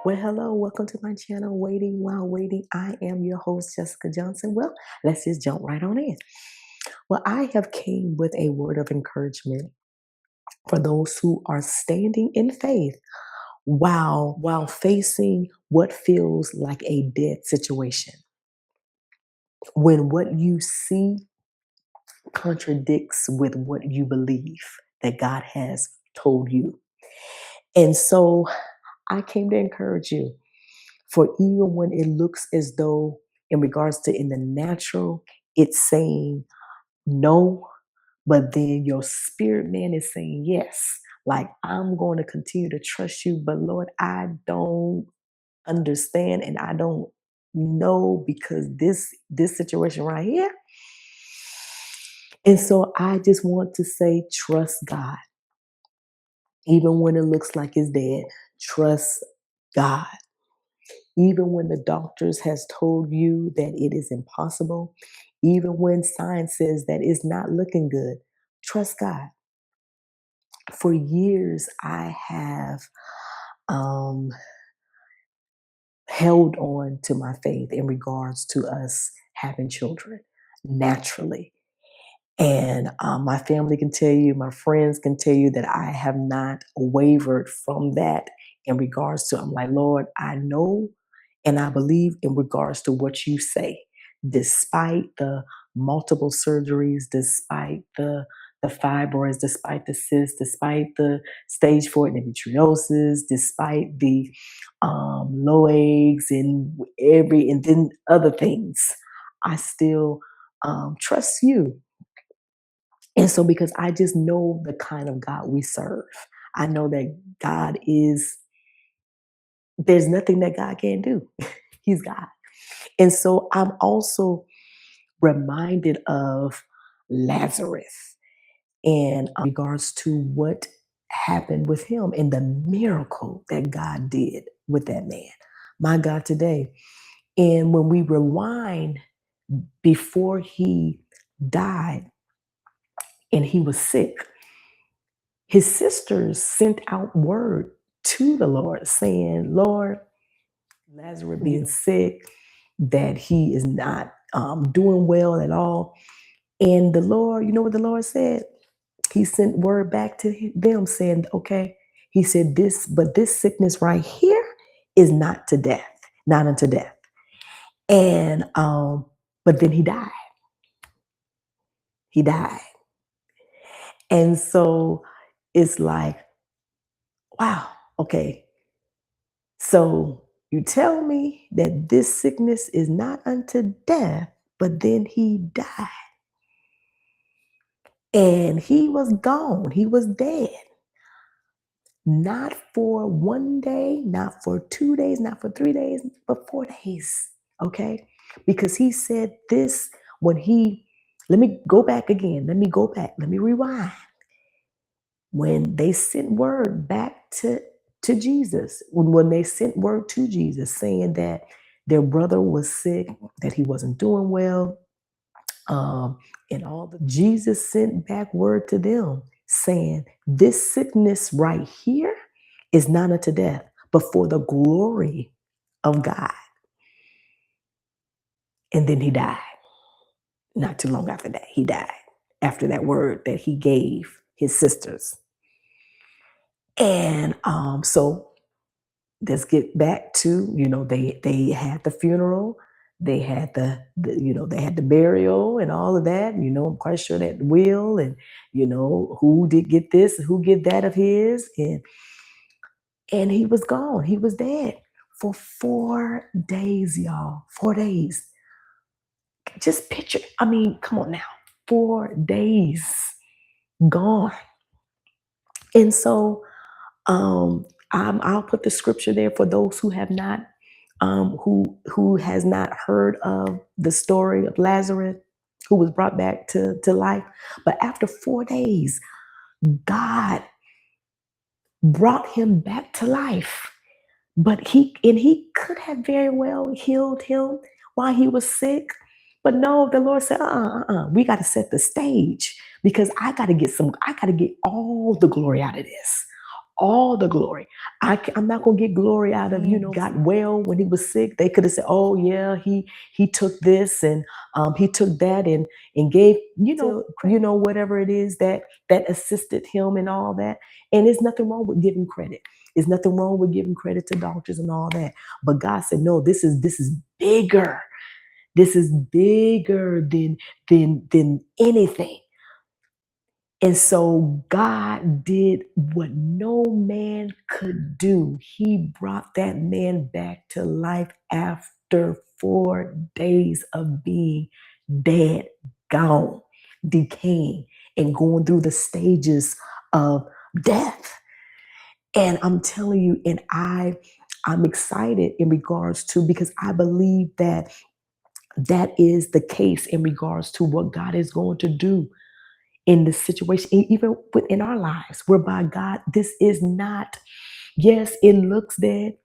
Well, hello, welcome to my channel, Waiting While Waiting. I am your host, Jessica Johnson. Well, let's just jump right on in. Well, I have came with a word of encouragement for those who are standing in faith while facing what feels like a dead situation. When what you see contradicts with what you believe that God has told you. And so I came to encourage you. For even when it looks as though, in regards to in the natural, it's saying no, but then your spirit man is saying yes. Like, I'm going to continue to trust you, but Lord, I don't understand and I don't know because this situation right here. And so I just want to say, trust God. Even when it looks like it's dead, trust God. Even when the doctors has told you that it is impossible, even when science says that it's not looking good, trust God. For years, I have um, held on to my faith in regards to us having children naturally. And my family can tell you, my friends can tell you that I have not wavered from that in regards to, I'm like, Lord, I know and I believe in regards to what you say, despite the multiple surgeries, despite the fibroids, despite the cysts, despite the stage 4 endometriosis, despite the low eggs and then other things, I still trust you. And so, because I just know the kind of God we serve, I know that God is, there's nothing that God can't do. He's God. And so, I'm also reminded of Lazarus in regards to what happened with him and the miracle that God did with that man. My God, today. And when we rewind before he died and he was sick, his sisters sent out word to the Lord saying, Lord, Lazarus being sick, that he is not doing well at all. And the Lord, you know what the Lord said? He sent word back to them saying, okay, he said this sickness right here is not to death, not unto death. And but then he died. He died. And so it's like, wow, okay. So you tell me that this sickness is not unto death, but then he died. And he was gone. He was dead. Not for 1 day, not for 2 days, not for 3 days, but 4 days. Okay? Because he said this when let me go back again. Let me go back. Let me rewind. When they sent word back to Jesus, when they sent word to Jesus saying that their brother was sick, that he wasn't doing well, and all the Jesus sent back word to them saying, this sickness right here is not unto death, but for the glory of God. And then he died. Not too long after that, he died. After that word that he gave his sisters. And so let's get back to, they had the funeral, they had they had the burial and all of that. I'm quite sure that will and who did get this and who get that of his, and he was gone. He was dead for 4 days, y'all. 4 days. Just picture. I mean, come on now. 4 days gone. And so I'll put the scripture there for those who have not, who has not heard of the story of Lazarus, who was brought back to life. But after 4 days, God brought him back to life. But he could have very well healed him while he was sick. But no, the Lord said, we got to set the stage because I got to get all the glory out of this. all the glory. I'm not gonna get glory out of got well when he was sick. They could have said, "Oh yeah, he took this and he took that and gave whatever it is that assisted him and all that." And there's nothing wrong with giving credit. There's nothing wrong with giving credit to doctors and all that. But God said, "No, this is bigger. This is bigger than anything." And so God did what no man could do. He brought that man back to life after 4 days of being dead, gone, decaying, and going through the stages of death. And I'm telling you, and I'm excited in regards to, because I believe that that is the case in regards to what God is going to do in this situation, even within our lives, whereby God, this is not, yes, it looks dead.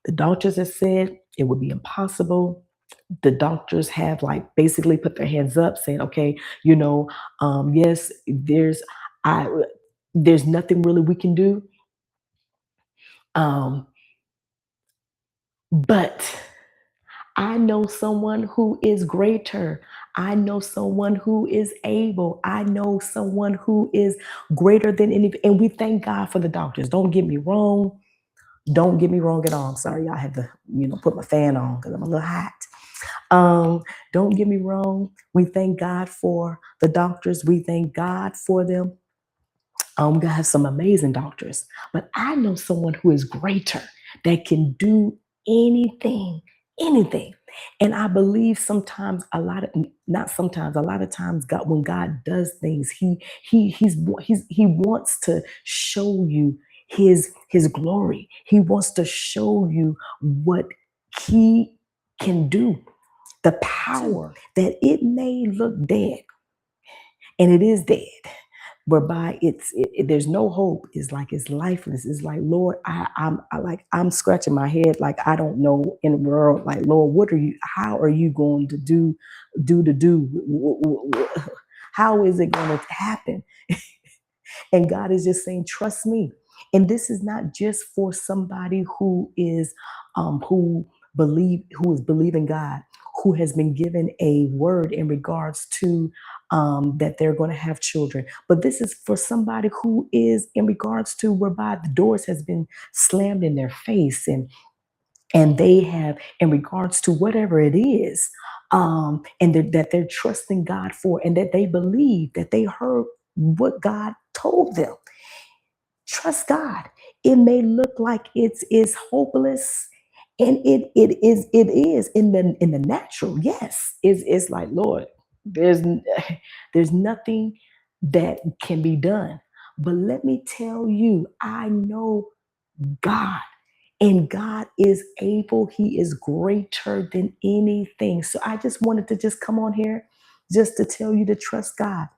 The doctors have said it would be impossible. The doctors have like basically put their hands up saying, okay, yes, I, there's nothing really we can do. Um, but I know someone who is greater. I know someone who is able. I know someone who is greater than any. And we thank God for the doctors. Don't get me wrong. Don't get me wrong at all. I'm sorry, I had to, put my fan on because I'm a little hot. Don't get me wrong. We thank God for the doctors. We thank God for them. We have some amazing doctors, but I know someone who is greater that can do anything. And I believe sometimes not sometimes, a lot of times, God, when God does things, he wants to show you his glory. He wants to show you what he can do, the power that it may look dead, and it is dead, whereby there's no hope. It's like it's lifeless. It's like, Lord, I'm scratching my head like I don't know in the world. Like, Lord, how are you going to do? How is it going to happen? And God is just saying, trust me. And this is not just for somebody who is who is believing God, who has been given a word in regards to that they're going to have children. But this is for somebody who is in regards to whereby the doors has been slammed in their face, and they have in regards to whatever it is, and that they're trusting God for, and that they believe that they heard what God told them. Trust God. It may look like it's hopeless, and it is in the natural. Yes, it's like, Lord, there's there's nothing that can be done. But let me tell you, I know God. And God is able. He is greater than anything. So I just wanted to just come on here just to tell you to trust God.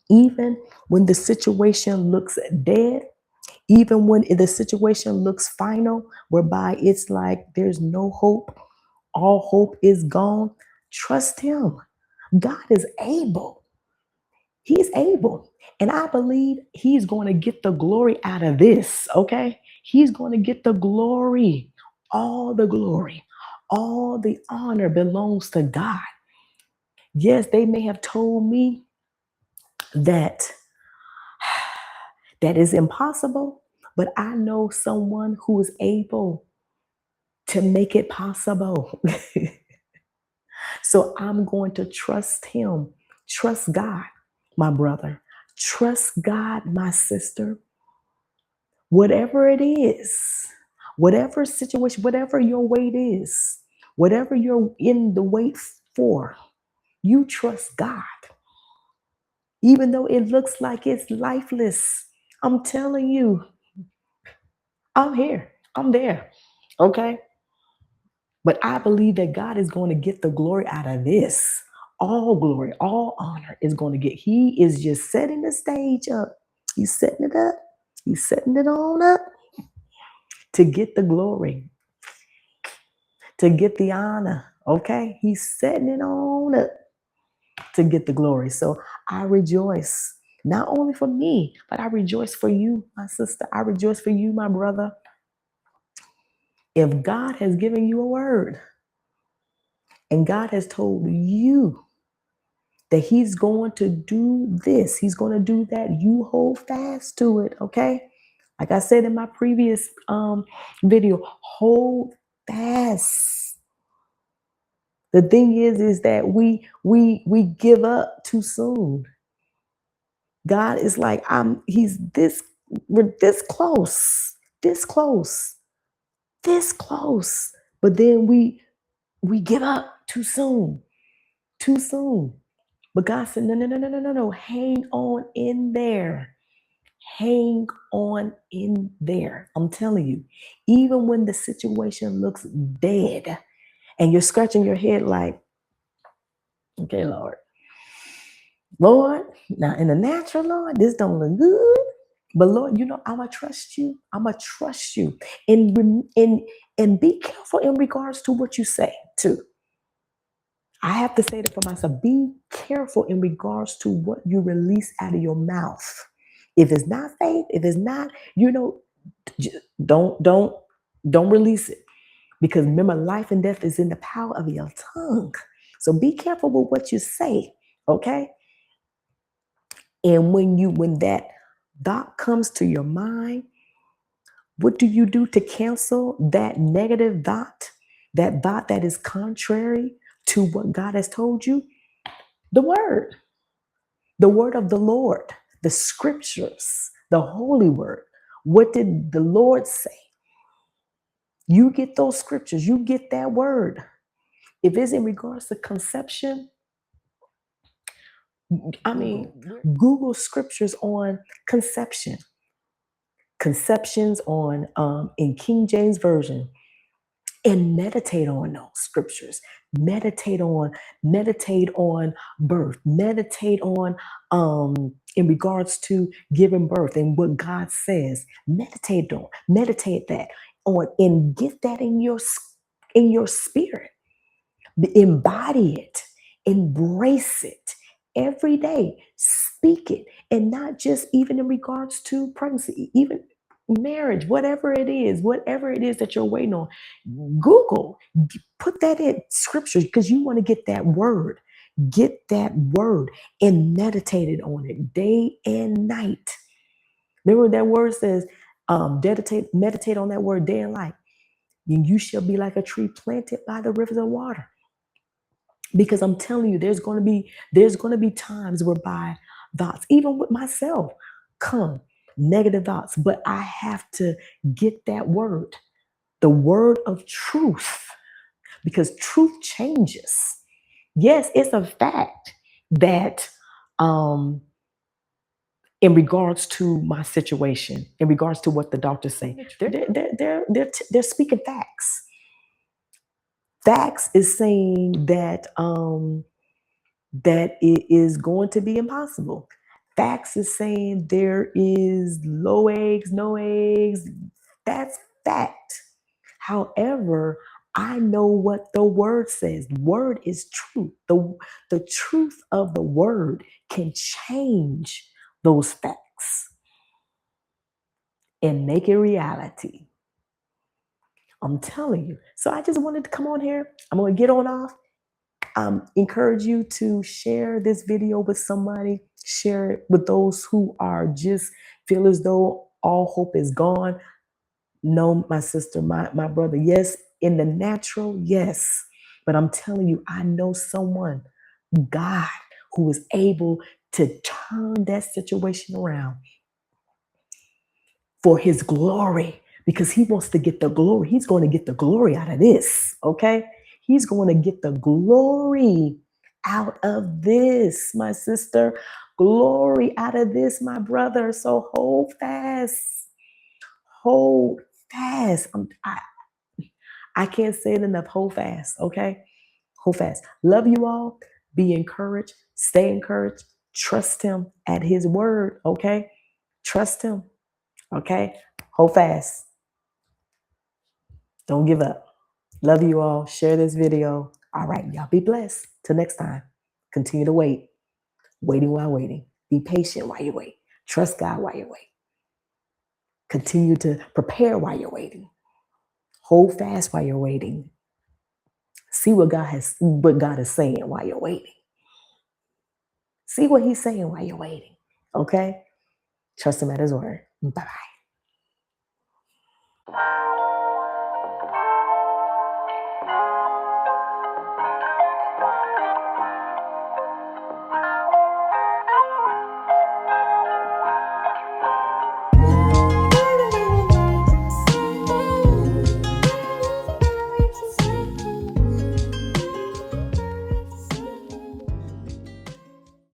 Even when the situation looks dead, even when the situation looks final, whereby it's like there's no hope, all hope is gone, trust Him. God is able. He's able. And I believe He's going to get the glory out of this, okay? He's going to get the glory. All the glory, all the honor belongs to God. Yes, they may have told me that that is impossible, but I know someone who is able to make it possible. So I'm going to trust Him. Trust God, my brother. Trust God, my sister. Whatever it is, whatever situation, whatever your wait is, whatever you're in the wait for, you trust God. Even though it looks like it's lifeless, I'm telling you, I'm here. I'm there. Okay. But I believe that God is going to get the glory out of this. All glory, all honor is going to get. He is just setting the stage up. He's setting it up. He's setting it on up to get the glory, to get the honor. Okay. He's setting it on up to get the glory. So I rejoice Not only for me, but I rejoice for you, my sister. I rejoice for you, my brother. If God has given you a word and God has told you that he's going to do this, he's going to do that, you hold fast to it, okay? Like I said in my previous video, hold fast. The thing is that we give up too soon. God is like, we're this close, this close, this close. But then we give up too soon, too soon. But God said, no, no, no, no, no, no, no. Hang on in there. Hang on in there. I'm telling you, even when the situation looks dead and you're scratching your head like, okay, Lord, now in the natural, Lord, this don't look good. But Lord, I'm going to trust you. I'm going to trust you. And be careful in regards to what you say too. I have to say that for myself. Be careful in regards to what you release out of your mouth. If it's not faith, if it's not, don't release it. Because remember, life and death is in the power of your tongue. So be careful with what you say, okay? And when that thought comes to your mind, what do you do to cancel that negative thought? That thought that is contrary to what God has told you? The word of the Lord, the scriptures, the holy word. What did the Lord say? You get those scriptures, you get that word. If it's in regards to conception, Google scriptures on conception. Conceptions on in King James Version, and meditate on those scriptures. Meditate on birth. Meditate on in regards to giving birth and what God says. Meditate that on, and get that in your spirit. Embody it, embrace it every day, speak it, and not just even in regards to pregnancy, even marriage, whatever it is that you're waiting on. Google, put that in scriptures, because you want to get that word. Get that word and meditate on it day and night. Remember that word says, meditate on that word day and night. And you shall be like a tree planted by the rivers of water. Because I'm telling you, there's going to be times whereby thoughts, even with myself, come negative thoughts, but I have to get that word, the word of truth, because truth changes. Yes, it's a fact that in regards to my situation, in regards to what the doctors say, they're speaking facts. Facts is saying that that it is going to be impossible. Facts is saying there is low eggs, no eggs. That's fact. However, I know what the word says. Word is truth. The truth of the word can change those facts and make it reality. I'm telling you. So I just wanted to come on here. I'm going to get on off. Encourage you to share this video with somebody. Share it with those who are just feel as though all hope is gone. No, my sister, my brother, yes, in the natural, yes. But I'm telling you, I know someone, God, who is able to turn that situation around for his glory, because he wants to get the glory. He's going to get the glory out of this, okay? He's going to get the glory out of this, my sister. Glory out of this, my brother. So hold fast. Hold fast. I can't say it enough. Hold fast, okay? Hold fast. Love you all. Be encouraged. Stay encouraged. Trust him at his word, okay? Trust him, okay? Hold fast. Don't give up. Love you all. Share this video. All right, y'all be blessed. Till next time. Continue to wait. Waiting while waiting. Be patient while you wait. Trust God while you wait. Continue to prepare while you're waiting. Hold fast while you're waiting. See what God is saying while you're waiting. See what He's saying while you're waiting. Okay? Trust Him at His word. Bye bye.